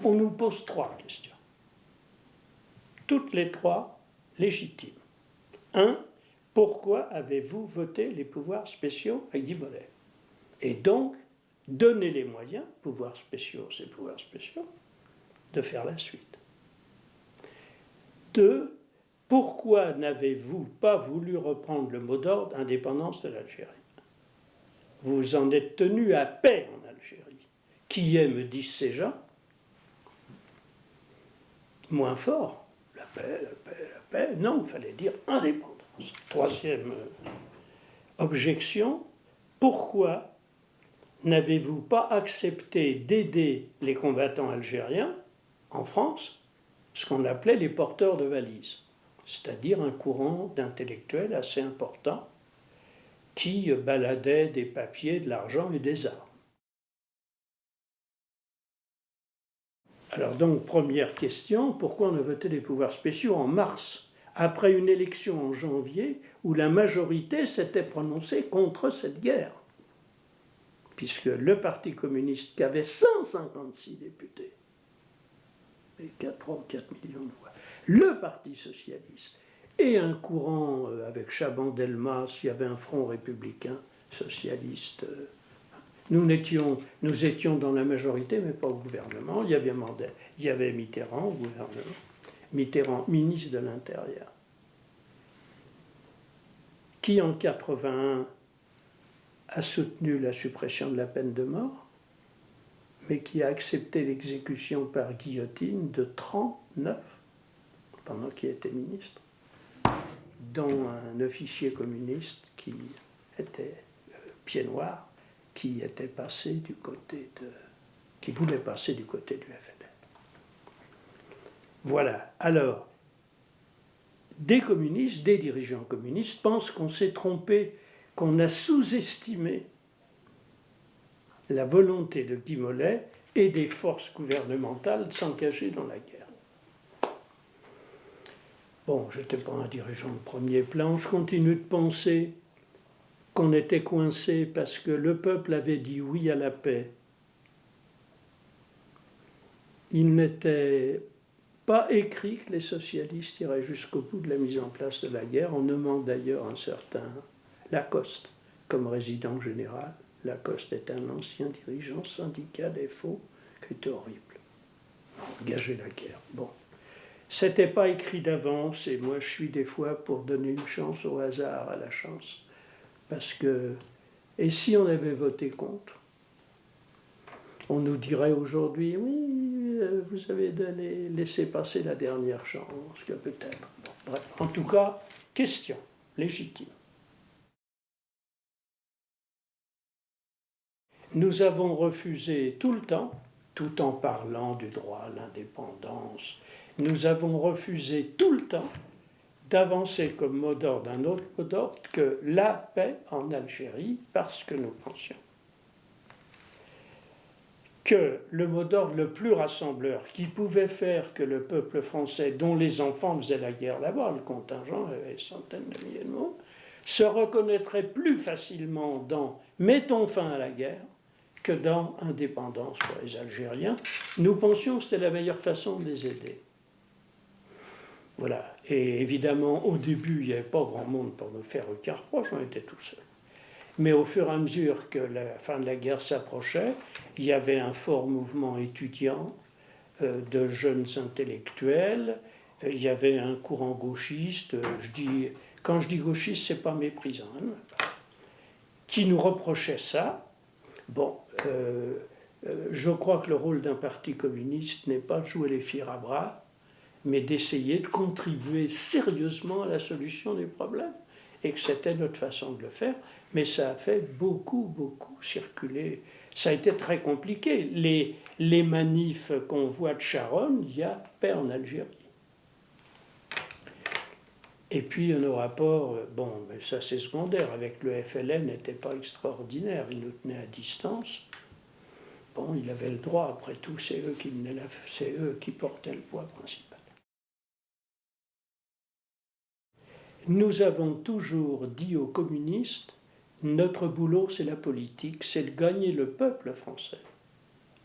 on nous pose 3 questions. Toutes les 3 légitimes. 1. Pourquoi avez-vous voté les pouvoirs spéciaux à Guy Mollet? Et donc, donnez les moyens, pouvoirs spéciaux, ces pouvoirs spéciaux, de faire la suite. 2. Pourquoi n'avez-vous pas voulu reprendre le mot d'ordre indépendance de l'Algérie? Vous en êtes tenu à paix en Algérie. Qui est, me disent ces gens, moins fort? La paix, la paix, la paix. Non, il fallait dire indépendance. 3e objection, pourquoi n'avez-vous pas accepté d'aider les combattants algériens en France, ce qu'on appelait les porteurs de valises, c'est-à-dire un courant d'intellectuels assez important qui baladait des papiers, de l'argent et des armes. Alors donc, première question, pourquoi on a voté les pouvoirs spéciaux en mars, après une élection en janvier où la majorité s'était prononcée contre cette guerre, puisque le Parti communiste, qui avait 156 députés, et 3 ou 4 millions de voix, le Parti socialiste, et un courant avec Chaban-Delmas, il y avait un front républicain socialiste. Nous étions dans la majorité, mais pas au gouvernement. Il y avait Mitterrand au gouvernement. Mitterrand, ministre de l'Intérieur, qui en 1981 a soutenu la suppression de la peine de mort, mais qui a accepté l'exécution par guillotine de 39, pendant qu'il était ministre, dont un officier communiste qui était pied noir, qui était passé du côté qui voulait passer du côté du FLN. Voilà. Alors, des communistes, des dirigeants communistes pensent qu'on s'est trompé, qu'on a sous-estimé la volonté de Guy Mollet et des forces gouvernementales de s'engager dans la guerre. Bon, je n'étais pas un dirigeant de premier plan, je continue de penser qu'on était coincé parce que le peuple avait dit oui à la paix. Il n'était pas écrit que les socialistes iraient jusqu'au bout de la mise en place de la guerre, en nommant d'ailleurs un certain Lacoste comme résident général. Lacoste est un ancien dirigeant syndical et faux, qui était horrible. Engager la guerre. Bon. C'était pas écrit d'avance, et moi je suis des fois pour donner une chance au hasard, à la chance. Parce que, et si on avait voté contre, on nous dirait aujourd'hui, oui, vous avez laissé passer la dernière chance, que peut-être. Bon, bref, en tout cas, question légitime. Nous avons refusé tout le temps, tout en parlant du droit à l'indépendance, nous avons refusé tout le temps d'avancer comme mot d'ordre un autre mot d'ordre que la paix en Algérie, parce que nous pensions que le mot d'ordre le plus rassembleur qui pouvait faire que le peuple français, dont les enfants faisaient la guerre là-bas, le contingent avait des centaines de milliers de morts, se reconnaîtrait plus facilement dans « mettons fin à la guerre » que dans « indépendance pour les Algériens ». Nous pensions que c'était la meilleure façon de les aider. Voilà. Et évidemment, au début, il n'y avait pas grand monde pour nous faire aucun reproche, on était tout seul. Mais au fur et à mesure que la fin de la guerre s'approchait, il y avait un fort mouvement étudiant de jeunes intellectuels, il y avait un courant gauchiste, quand je dis gauchiste, c'est pas méprisant, hein, qui nous reprochait ça. Bon, je crois que le rôle d'un parti communiste n'est pas de jouer les fiers à bras, mais d'essayer de contribuer sérieusement à la solution des problèmes, et que c'était notre façon de le faire, mais ça a fait beaucoup circuler. Ça a été très compliqué. Les manifs qu'on voit de Charonne, il y a paix en Algérie. Et puis nos rapports, bon, mais ça c'est secondaire, avec le FLN n'était pas extraordinaire, ils nous tenaient à distance. Bon, il avait le droit, après tout, c'est eux qui portaient le poids principal. Nous avons toujours dit aux communistes, notre boulot c'est la politique, c'est de gagner le peuple français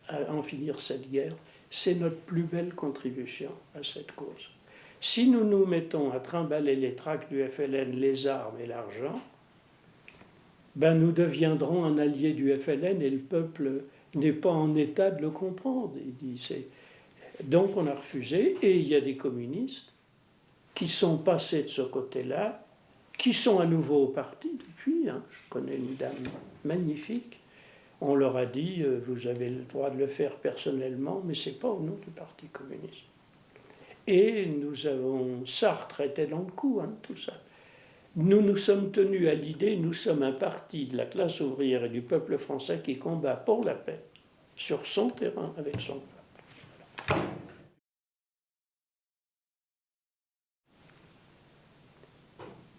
à en finir cette guerre, c'est notre plus belle contribution à cette cause. Si nous nous mettons à trimballer les tracts du FLN, les armes et l'argent, ben nous deviendrons un allié du FLN et le peuple n'est pas en état de le comprendre. Il dit, donc on a refusé, et il y a des communistes qui sont passés de ce côté-là, qui sont à nouveau au parti depuis. Je connais une dame magnifique. On leur a dit, vous avez le droit de le faire personnellement, mais ce n'est pas au nom du Parti communiste. Et Sartre était dans le coup, tout ça. Nous nous sommes tenus à l'idée, nous sommes un parti de la classe ouvrière et du peuple français qui combat pour la paix, sur son terrain, avec son peuple.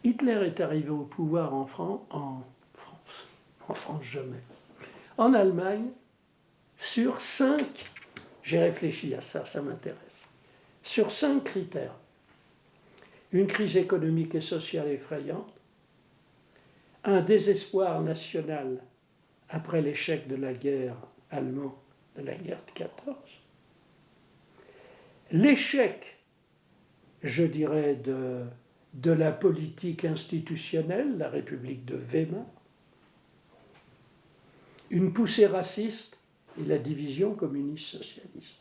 Hitler est arrivé au pouvoir en France jamais, en Allemagne, sur 5, j'ai réfléchi à ça, ça m'intéresse, sur 5 critères. Une crise économique et sociale effrayante, un désespoir national après l'échec de la guerre allemande, de la guerre de 14, l'échec, je dirais, de la politique institutionnelle, la République de Weimar, une poussée raciste et la division communiste-socialiste.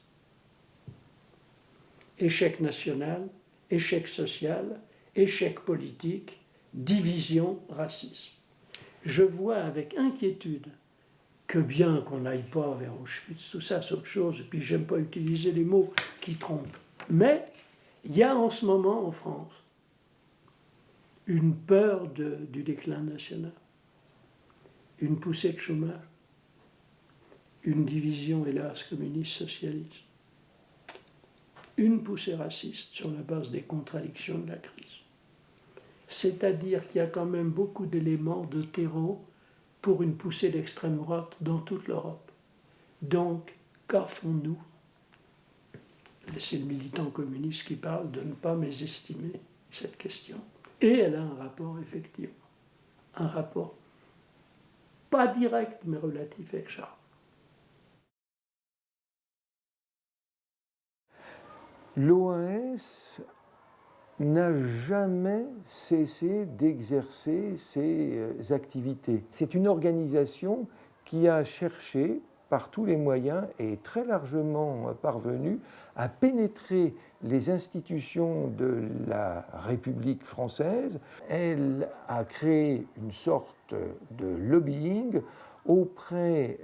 Échec national, échec social, échec politique, division, racisme. Je vois avec inquiétude que bien qu'on n'aille pas vers Auschwitz, tout ça c'est autre chose, et puis j'aime pas utiliser les mots qui trompent, mais il y a en ce moment en France une peur du déclin national, une poussée de chômage, une division, hélas, communiste-socialiste, une poussée raciste sur la base des contradictions de la crise. C'est-à-dire qu'il y a quand même beaucoup d'éléments de terreau pour une poussée d'extrême droite dans toute l'Europe. Donc, qu'avons-nous? C'est le militant communiste qui parle de ne pas mésestimer cette question. Et elle a un rapport, effectivement. Un rapport pas direct, mais relatif avec Charles. L'OAS n'a jamais cessé d'exercer ses activités. C'est une organisation qui a cherché, par tous les moyens, et très largement parvenu, à pénétrer les institutions de la République française. Elle a créé une sorte de lobbying auprès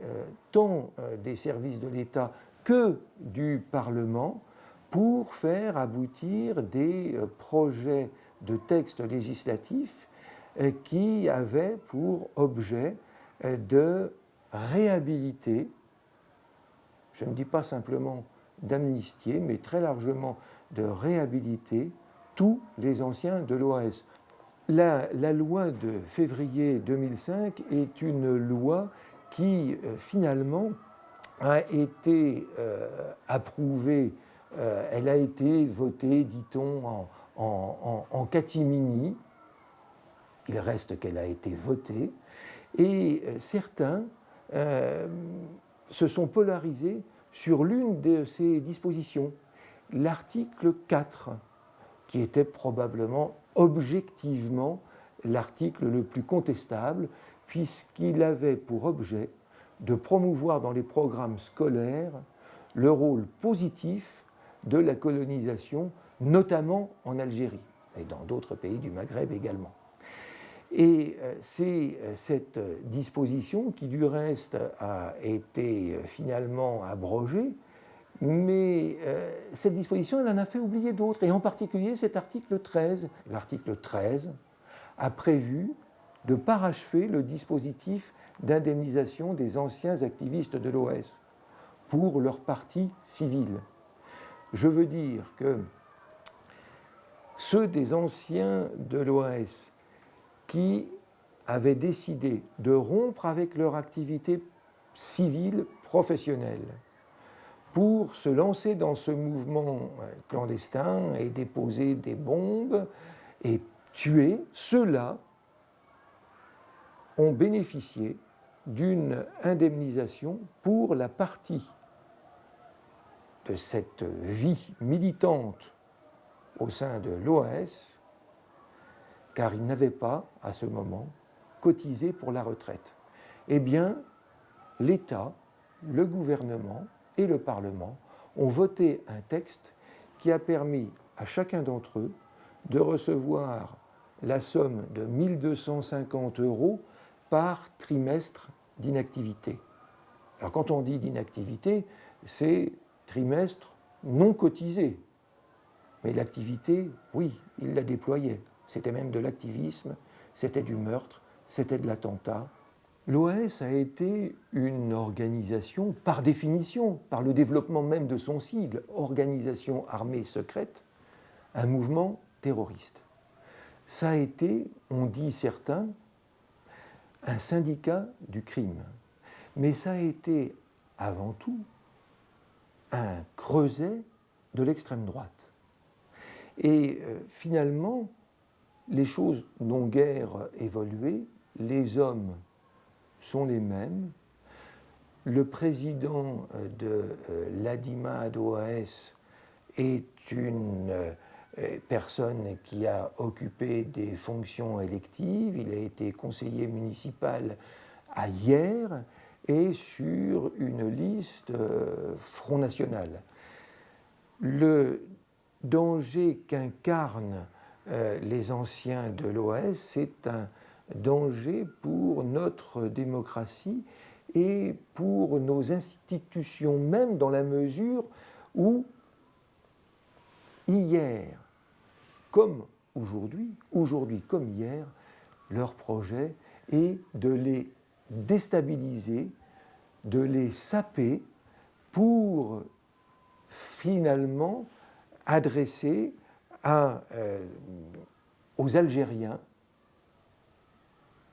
tant des services de l'État que du Parlement, pour faire aboutir des projets de textes législatifs qui avaient pour objet de réhabiliter, je ne dis pas simplement d'amnistier, mais très largement de réhabiliter tous les anciens de l'OAS. La loi de février 2005 est une loi qui finalement a été approuvée. Elle a été votée, dit-on, en catimini. Il reste qu'elle a été votée. Et certains se sont polarisés sur l'une de ces dispositions, l'article 4, qui était probablement objectivement l'article le plus contestable, puisqu'il avait pour objet de promouvoir dans les programmes scolaires le rôle positif de la colonisation, notamment en Algérie et dans d'autres pays du Maghreb également. Et c'est cette disposition qui, du reste, a été finalement abrogée, mais cette disposition, elle en a fait oublier d'autres, et en particulier cet article 13. L'article 13 a prévu de parachever le dispositif d'indemnisation des anciens activistes de l'OAS pour leur partie civile. Je veux dire que ceux des anciens de l'OAS qui avaient décidé de rompre avec leur activité civile professionnelle pour se lancer dans ce mouvement clandestin et déposer des bombes et tuer, ceux-là ont bénéficié d'une indemnisation pour la partie de cette vie militante au sein de l'OAS, car il n'avait pas, à ce moment, cotisé pour la retraite. Eh bien, l'État, le gouvernement et le Parlement ont voté un texte qui a permis à chacun d'entre eux de recevoir la somme de 1 250 € par trimestre d'inactivité. Alors quand on dit d'inactivité, c'est trimestre non cotisé. Mais l'activité, oui, il la déployait. C'était même de l'activisme, c'était du meurtre, c'était de l'attentat. L'OAS a été une organisation, par définition, par le développement même de son sigle, Organisation armée secrète, un mouvement terroriste. Ça a été, on dit certains, un syndicat du crime. Mais ça a été, avant tout, un creuset de l'extrême droite. Et finalement, les choses n'ont guère évolué, les hommes sont les mêmes. Le président de l'ADIMA d'OAS est une personne qui a occupé des fonctions électives. Il a été conseiller municipal à Hyères et sur une liste Front National. Le danger qu'incarnent les anciens de l'OAS, c'est un danger pour notre démocratie et pour nos institutions même, dans la mesure où hier comme aujourd'hui comme hier, leur projet est de les déstabiliser, de les saper pour finalement adresser aux Algériens,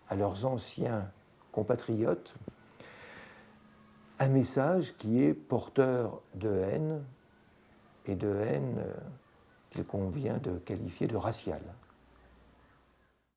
à leurs anciens compatriotes, un message qui est porteur de haine, et de haine qu'il convient de qualifier de raciale.